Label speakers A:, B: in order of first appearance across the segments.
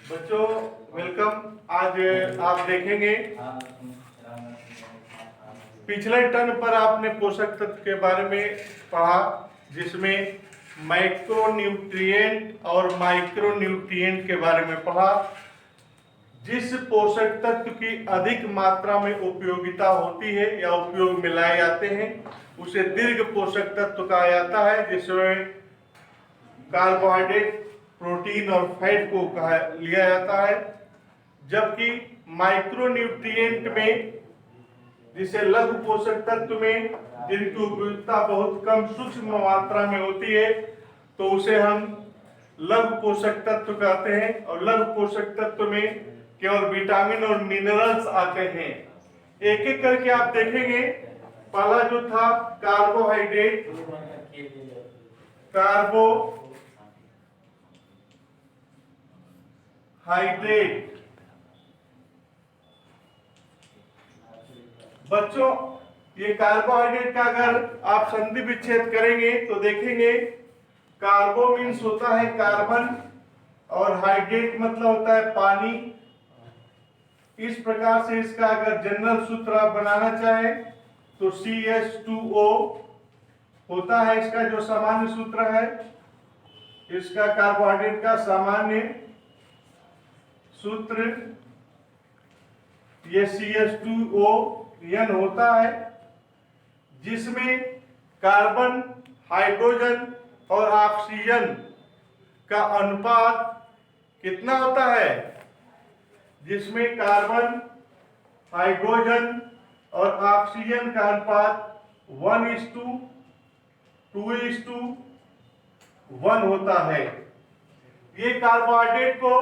A: बच्चों वेलकम। आज आप देखेंगे पिछले टर्न पर आपने पोषक तत्व के बारे में पढ़ा, जिसमें मैक्रोन्यूट्रिएंट और माइक्रोन्यूट्रिएंट के बारे में पढ़ा। जिस पोषक तत्व की अधिक मात्रा में उपयोगिता होती है या उपयोग में लाए जाते हैं उसे दीर्घ पोषक तत्व कहा जाता है, जिसमें कार्बोहाइड्रेट, प्रोटीन और फैट को कहा लिया जाता है। जबकि माइक्रोन्यूट्रिएंट में, जिसे लघु पोषक तत्व में जिनकी उपयोगिता बहुत कम सूक्ष्म मात्रा में होती है, तो उसे हम लघु पोषक तत्व कहते हैं। और लघु पोषक तत्व में केवल विटामिन और मिनरल्स आते हैं। एक एक करके आप देखेंगे। पहला जो था कार्बोहाइड्रेट, बच्चों ये कार्बोहाइड्रेट का अगर आप संधि विच्छेद करेंगे तो देखेंगे कार्बो मीन्स होता है कार्बन और हाइड्रेट मतलब होता है पानी। इस प्रकार से इसका अगर जनरल सूत्र आप बनाना चाहें तो CH2O होता है इसका जो सामान्य सूत्र है। इसका कार्बोहाइड्रेट का सामान्य सूत्र ये CH2ON होता है, जिसमें कार्बन, हाइड्रोजन और ऑक्सीजन का अनुपात कितना होता है, जिसमें कार्बन, हाइड्रोजन और ऑक्सीजन का अनुपात 1:2:1 होता है। ये कार्बोहाइड्रेट को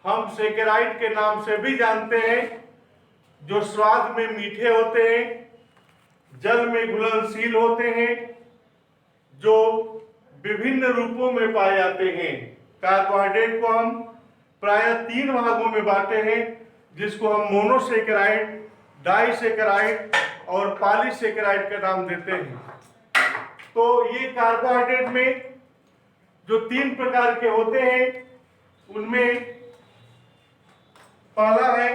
A: हम सैकराइड के नाम से भी जानते हैं, जो स्वाद में मीठे होते हैं, जल में घुलनशील होते हैं, जो विभिन्न रूपों में पाए जाते हैं। कार्बोहाइड्रेट को हम प्रायः 3 भागों में बांटे हैं, जिसको हम मोनोसेकेराइड, डाइसेकेराइड और पॉलीसेकेराइड का नाम देते हैं। तो ये कार्बोहाइड्रेट में जो 3 प्रकार के होते हैं, उनमें पहला है,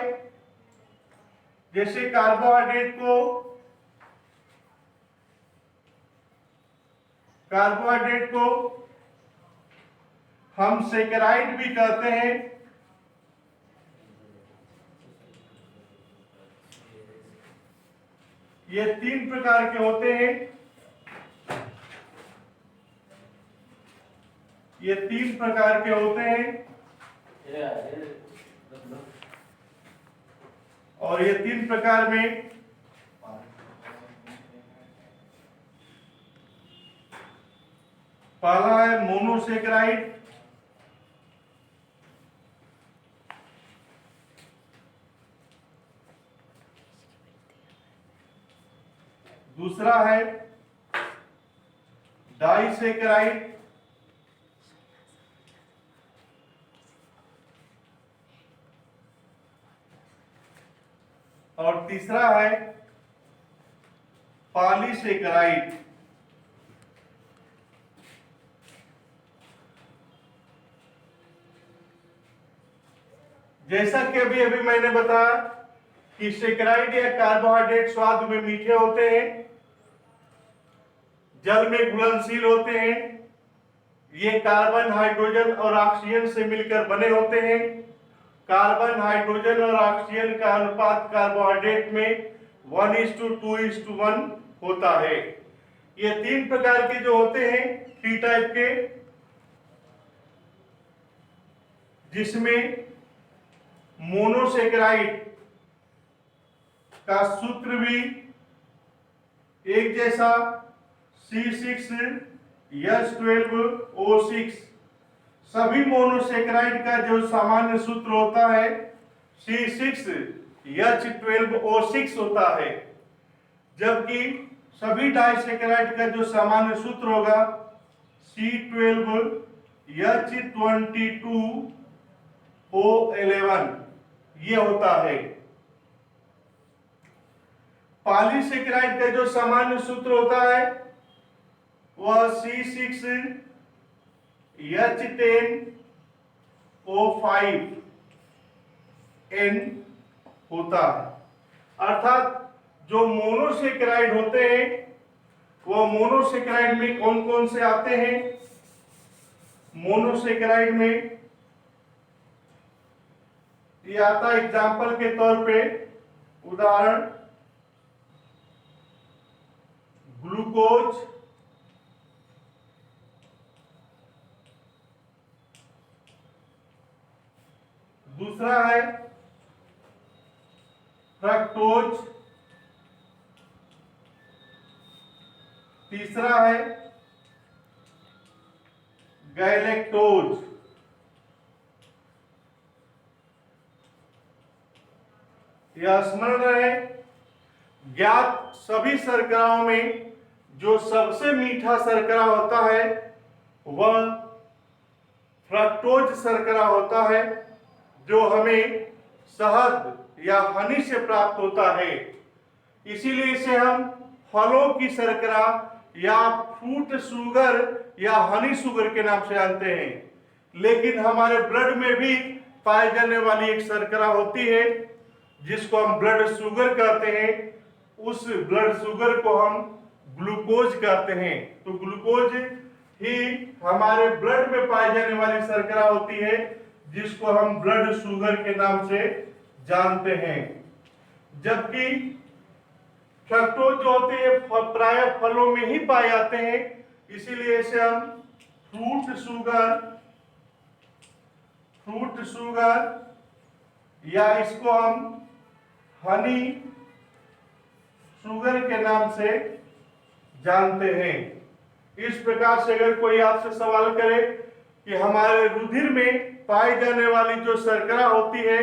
A: जैसे कार्बोहाइड्रेट को हम सेकेराइड भी कहते हैं। ये 3 प्रकार के होते हैं। ये 3 प्रकार के होते हैं और ये 3 प्रकार में पहला है मोनोसेकेराइड, दूसरा है डाइसेकेराइड, और तीसरा है पॉलीसेकेराइड। जैसा कि अभी मैंने बताया कि सेकेराइड या कार्बोहाइड्रेट स्वाद में मीठे होते हैं, जल में घुलनशील होते हैं, ये कार्बन, हाइड्रोजन और ऑक्सीजन से मिलकर बने होते हैं। कार्बन, हाइड्रोजन और ऑक्सीजन का अनुपात कार्बोहाइड्रेट में 1:2:1 होता है। ये 3 प्रकार के जो होते हैं, 3 टाइप के, जिसमें मोनोसेकेराइड का सूत्र भी एक जैसा C6H12O6। सभी मोनोसेकेराइड का जो सामान्य सूत्र होता है C6H12O6 होता है, जबकि सभी डाइसेकेराइड का जो सामान्य सूत्र होगा C12H22O11 ये होता है। पॉलीसेकेराइड का जो सामान्य सूत्र होता है वह C6H10O5 N होता है। अर्थात जो मोनोसेकेराइड होते हैं वो मोनोसेकेराइड में कौन कौन से आते हैं? मोनोसेकेराइड में ये आता है एग्जाम्पल के तौर पे, उदाहरण ग्लूकोज, दूसरा है फ्रक्टोज, तीसरा है गैलेक्टोज। यह स्मरण रहे, ज्ञात सभी शर्कराओं में जो सबसे मीठा शर्करा होता है वह फ्रक्टोज शर्करा होता है, जो हमें शहद या हनी से प्राप्त होता है। इसीलिए इसे हम फलों की शर्करा या फ्रूट शुगर या हनी शुगर के नाम से जानते हैं। लेकिन हमारे ब्लड में भी पाई जाने वाली एक शर्करा होती है जिसको हम ब्लड शुगर कहते हैं। उस ब्लड शुगर को हम ग्लूकोज कहते हैं। तो ग्लूकोज ही हमारे ब्लड में पाई जाने वाली शर्करा होती है जिसको हम ब्लड शुगर के नाम से जानते हैं। जबकि फ्रक्टोज जो होते हैं प्राय फलों में ही पाए जाते हैं, इसीलिए इसे हम फ्रूट शुगर या इसको हम हनी शुगर के नाम से जानते हैं। इस प्रकार से अगर कोई आपसे सवाल करे कि हमारे रुधिर में पाई जाने वाली जो शर्करा होती है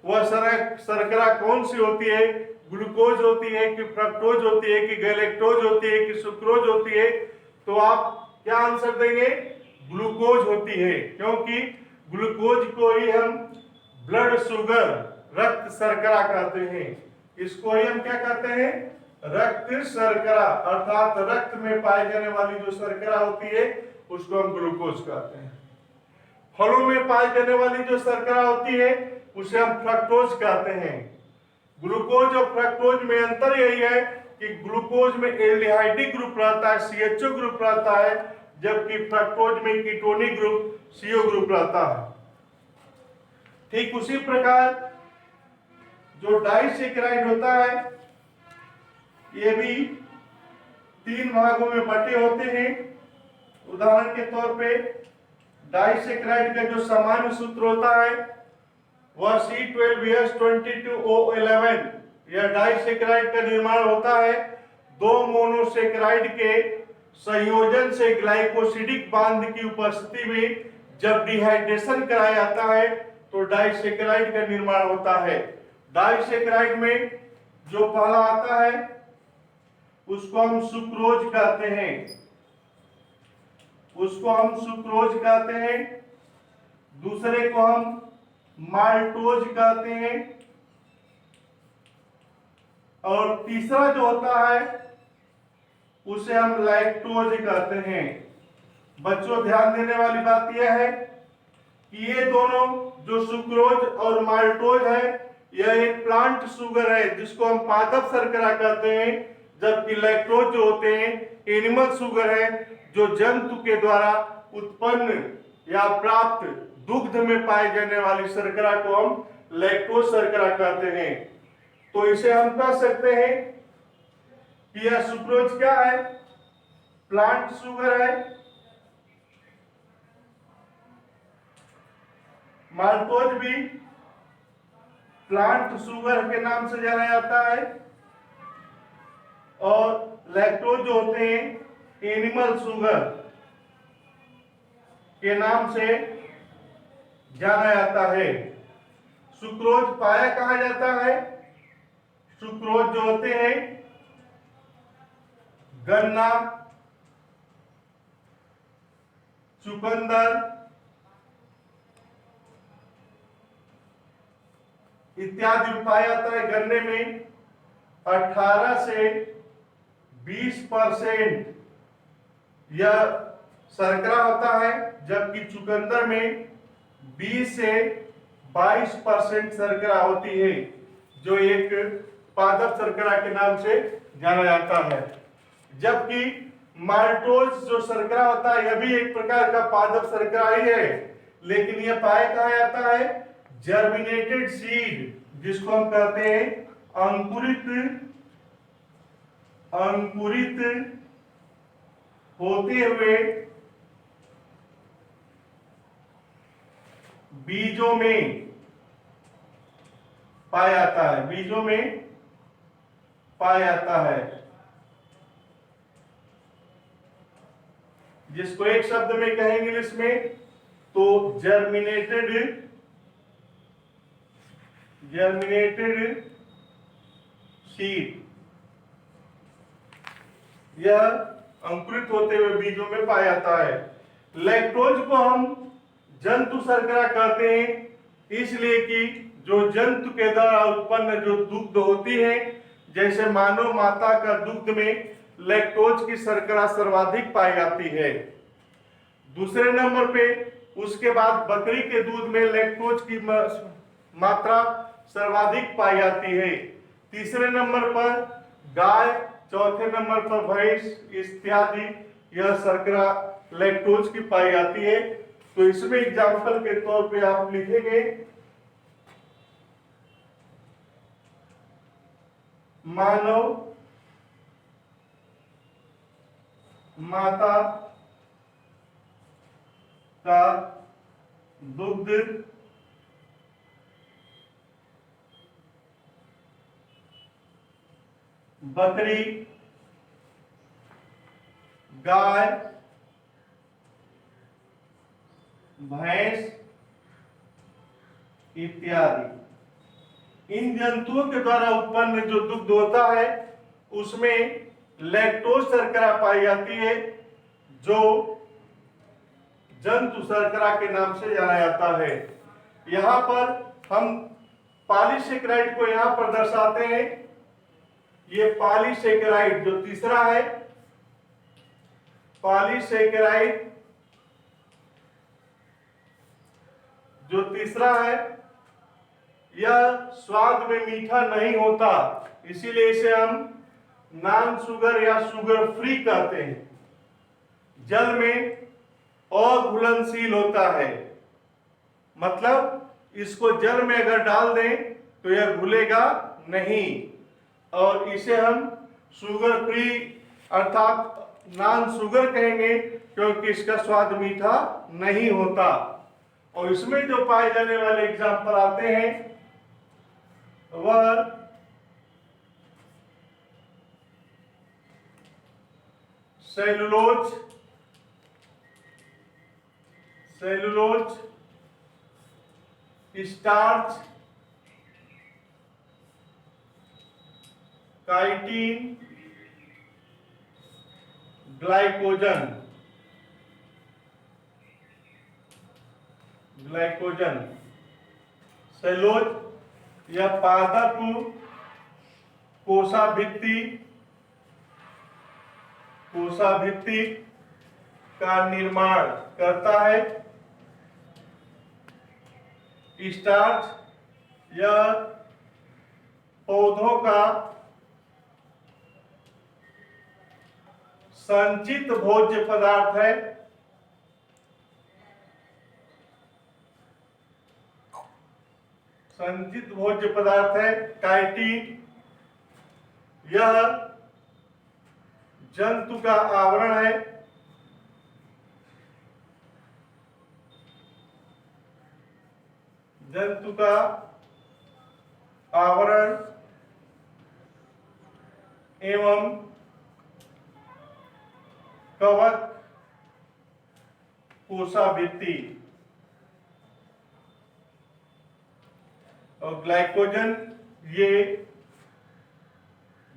A: वह शर्करा कौन सी होती है, ग्लूकोज होती है कि फ्रक्टोज होती है कि गैलेक्टोज होती है कि सुक्रोज होती है, तो आप क्या आंसर देंगे? ग्लूकोज होती है, क्योंकि ग्लूकोज को ही हम ब्लड शुगर, रक्त शर्करा कहते हैं। इसको ही हम क्या कहते हैं? रक्त शर्करा, अर्थात रक्त में पाई जाने वाली जो शर्करा होती है उसको हम ग्लूकोज कहते हैं। फलों में पाई जाने वाली जो शर्करा होती है उसे हम फ्रक्टोज कहते हैं। ग्लूकोज और फ्रक्टोज में अंतर यही है कि ग्लूकोज में एल्डिहाइडिक ग्रुप रहता है, CHO ग्रुप रहता है, जबकि फ्रक्टोज में कीटोनिक ग्रुप, CO ग्रुप रहता है। ठीक उसी प्रकार जो डाइसेकेराइड होता है ये भी 3 भागों में बटे होते हैं। उदाहरण के तौर पे डाइसेकेराइड का जो सामान्य सूत्र होता है वह C12H22O11। यह डाइसेकेराइड का निर्माण होता है 2 मोनोसेकेराइड के संयोजन से ग्लाइकोसिडिक बांध की उपस्थिति में। जब डिहाइड्रेशन कराया जाता है तो डाइसेकेराइड का निर्माण होता है। डाइसेकेराइड में जो पहला आता है उसको हम सुक्रोज कहते हैं, दूसरे को हम माल्टोज कहते हैं, और तीसरा जो होता है उसे हम लैक्टोज कहते हैं। बच्चों ध्यान देने वाली बात यह है कि ये दोनों जो सुक्रोज और माल्टोज है यह एक प्लांट शुगर है जिसको हम पादप शर्करा कहते हैं, जबकि लैक्टोज जो होते हैं एनिमल शुगर है जो जंतु के द्वारा उत्पन्न या प्राप्त दुग्ध में पाए जाने वाली शर्करा को हम लैक्टोज शर्करा कहते हैं। तो इसे हम कह सकते हैं कि यह सुक्रोज क्या है? प्लांट शुगर है। माल्टोज भी प्लांट शुगर के नाम से जाना जाता है, और लैक्टोज जो होते हैं एनिमल शुगर के नाम से जाना जाता है। सुक्रोज पाया कहा जाता है? सुक्रोज जो होते हैं गन्ना, चुकंदर इत्यादि में पाया जाता है। गन्ने में 18 से 20% यह शर्करा होता है, जबकि चुकंदर में 20 से 22% शर्करा होती है, जो एक पादप शर्करा के नाम से जाना जाता है। जबकि माल्टोज जो शर्करा होता है, यह भी एक प्रकार का पादप शर्करा ही है, लेकिन यह पाया कहाँ जाता है? जर्मिनेटेड सीड, जिसको हम कहते हैं अंकुरित होते हुए बीजों में पाया जाता है, बीजों में पाया जाता है, जिसको एक शब्द में कहेंगे इंग्लिश में तो जर्मिनेटेड सीड। यह अंकुरित होते हुए बीजों में पाया जाता है। लैक्टोज को हम जंतु शर्करा कहते हैं, इसलिए कि जो जंतु के द्वारा उत्पन्न जो दुग्ध होती है, जैसे मानव माता का दुग्ध में लैक्टोज की शर्करा सर्वाधिक पाई जाती है। दूसरे नंबर पे उसके बाद बकरी के दूध में लैक्टोज की मात्रा सर्वाधिक पाई जाती है। तीसरे नंबर पर गाय, चौथे नंबर पर भैंस इत्यादि यह शर्करा लैक्टोज की पाई जाती है। तो इसमें एग्जाम्पल के तौर पे आप लिखेंगे मानव माता का दुग्ध बकरी, गाय, भैंस इत्यादि, इन जंतुओं के द्वारा उत्पन्न जो दुग्ध होता है उसमें लैक्टोज शर्करा पाई जाती है, जो जंतु शर्करा के नाम से जाना जाता है। यहाँ पर हम पॉलीसेकेराइड को यहाँ पर दर्शाते हैं। ये पॉलीसेकेराइड जो तीसरा है, पॉलीसेकेराइड जो तीसरा है, यह स्वाद में मीठा नहीं होता, इसीलिए इसे हम नॉन शुगर या शुगर फ्री कहते हैं। जल में अघुलनशील होता है, मतलब इसको जल में अगर डाल दें तो यह घुलेगा नहीं, और इसे हम शुगर फ्री अर्थात नॉन शुगर कहेंगे, क्योंकि इसका स्वाद मीठा नहीं होता। और इसमें जो पाए जाने वाले एग्जाम्पल आते हैं वह cellulose, starch, chitin, glycogen. Cellulose यह पादप कोशाभित्ति का निर्माण करता है। स्टार्च यह पौधों का संचित भोज्य पदार्थ है। संचित भोज्य पदार्थ है। काइटिन यह जंतु का आवरण है। जंतु का आवरण एवं कवक कोशाभित्ति। और ग्लाइकोजन ये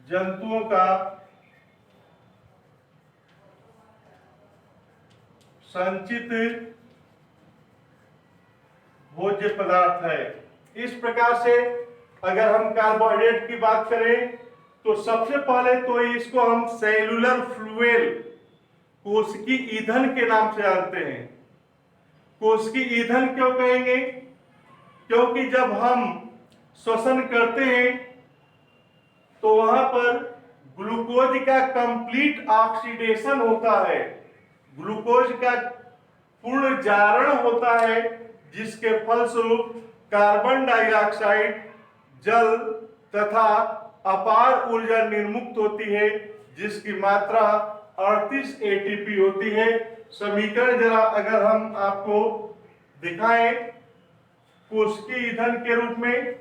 A: जंतुओं का संचित भोज्य पदार्थ है। इस प्रकार से अगर हम कार्बोहाइड्रेट की बात करें तो सबसे पहले तो इसको हम सेलुलर फ्लूएल, कोशिकी ईंधन के नाम से जानते हैं। कोशिकी ईंधन क्यों कहेंगे? क्योंकि जब हम श्वसन करते हैं तो वहां पर ग्लूकोज का कंप्लीट ऑक्सीडेशन होता है, ग्लूकोज का पूर्ण जारण होता है, जिसके फलस्वरूप कार्बन डाइऑक्साइड, जल तथा अपार ऊर्जा निर्मुक्त होती है, जिसकी मात्रा 38 एटीपी होती है। समीकरण जरा अगर हम आपको दिखाएं, कोशिकीय ईंधन के रूप में,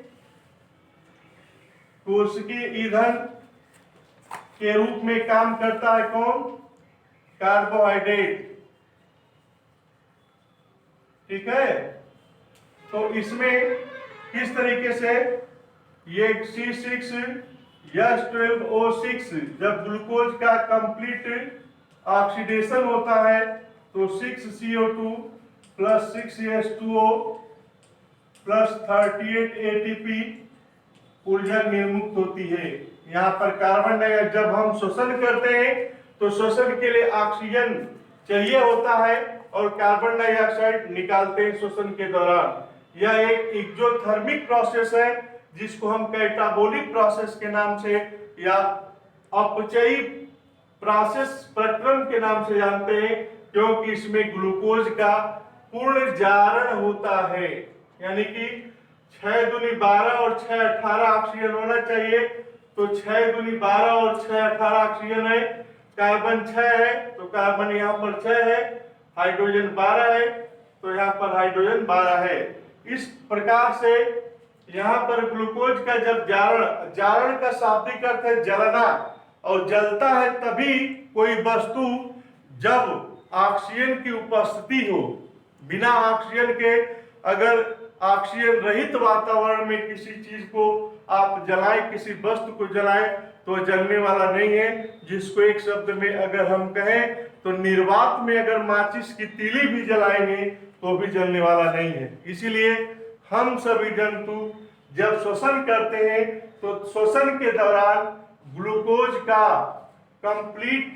A: कोशिकीय ईंधन के रूप में काम करता है कौन? कार्बोहाइड्रेट। ठीक है, तो इसमें किस तरीके से ये C6H12O6 जब ग्लूकोज का कंप्लीट ऑक्सीडेशन होता है तो 6CO2 plus 6H2O plus 38 ATP ऊर्जा निर्मुक्त होती है। यहाँ पर कार्बन डाइऑक्साइड जब हम श्वसन करते हैं तो श्वसन के लिए ऑक्सीजन चाहिए होता है और कार्बन डाइऑक्साइड निकालते हैं श्वसन के दौरान। यह एक एक्सोथर्मिक प्रोसेस है जिसको हम कैटाबोलिक प्रोसेस के नाम से या अपचयी प्रोसेस प्रक्रम के नाम से जानते हैं, क्योंकि इसमें ग्लूकोज का पूर्ण जारण होता है। यानी कि 6 दूनी 12 और 6 18 ऑक्सीजन होना चाहिए, तो 6 दूनी 12 और 6 18 ऑक्सीजन है। कार्बन 6 है तो कार्बन यहाँ पर 6 है, हाइड्रोजन 12 है तो यहाँ पर हाइड्रोजन 12 है। इस प्रकार से यहाँ पर ग्लूकोज का जब जारण का शाब्दिक अर्थ है जलना, और जलता है तभी कोई वस्तु जब ऑक्सीजन की उपस्थिति हो। बिना ऑक्सीजन के अगर ऑक्सीजन रहित वातावरण में किसी चीज को आप जलाएं, किसी वस्तु को जलाएं तो जलने वाला नहीं है। जिसको एक शब्द में अगर हम कहें तो निर्वात में अगर माचिस की तीली भी जलाएंगे तो भी जलने वाला नहीं है। इसीलिए हम सभी जंतु जब श्वसन करते हैं तो श्वसन के दौरान ग्लूकोज का कंप्लीट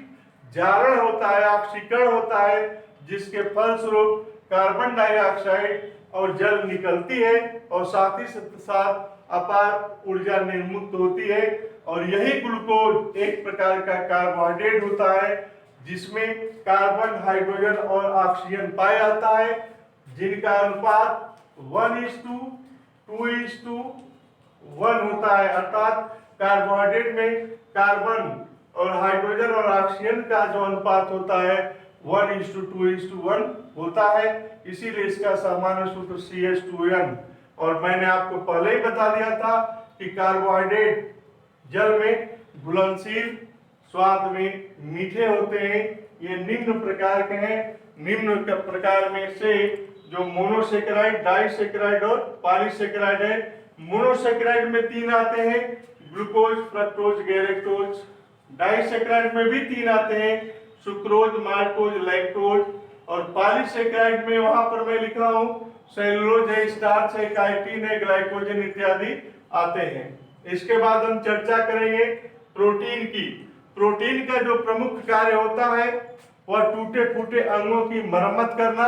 A: जारण होता है, ऑक्सीकरण होता है, जिसके फलस्वरूप कार्बन डाइऑक्साइड और जल निकलती है और साथ ही साथ अपार ऊर्जा निर्मुक्त होती है। और यही ग्लूकोज एक प्रकार का कार्बोहाइड्रेट होता है जिसमें कार्बन, हाइड्रोजन और ऑक्सीजन पाया जाता है, जिनका अनुपात 1:2:1 होता है। अर्थात कार्बोहाइड्रेट में कार्बन और हाइड्रोजन और ऑक्सीजन का जो अनुपात होता है 1:2:1 होता है। इसीलिए इसका सामान्य सूत्र CH2N। और मैंने आपको पहले ही बता दिया था कि कार्बोहाइड्रेट जल में घुलनशील, स्वाद में मीठे होते हैं। ये निम्न प्रकार के हैं। निम्न प्रकार में से जो मोनोसेकेराइड, डाइसेकेराइड और पॉलीसेकेराइड है। मोनोसेकेराइड में 3 आते हैं, ग्लूकोज, फ्रक्टोज, गैलेक्टोज। डाइसेकेराइड में भी 3 आते हैं, सुक्रोज, माल्टोज, लैक्टोज। और पॉलीसेकेराइड में वहां पर मैं लिखा हूं सेलुलोज है, स्टार्च है, काइटिन है, ग्लाइकोजन इत्यादि आते हैं। इसके बाद हम चर्चा करेंगे प्रोटीन की। प्रोटीन का जो प्रमुख कार्य होता है वह टूटे फूटे अंगों की मरम्मत करना,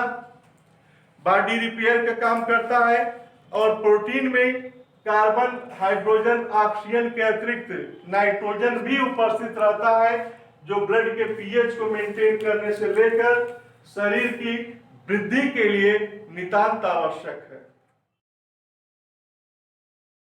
A: बॉडी रिपेयर का काम करता है। और प्रोटीन में कार्बन, हाइड्रोजन, ऑक्सीजन के अतिरिक्त नाइट्रोजन भी उपस्थित रहता है, जो ब्लड के पीएच को मेंटेन करने से लेकर शरीर की वृद्धि के लिए नितांत आवश्यक है।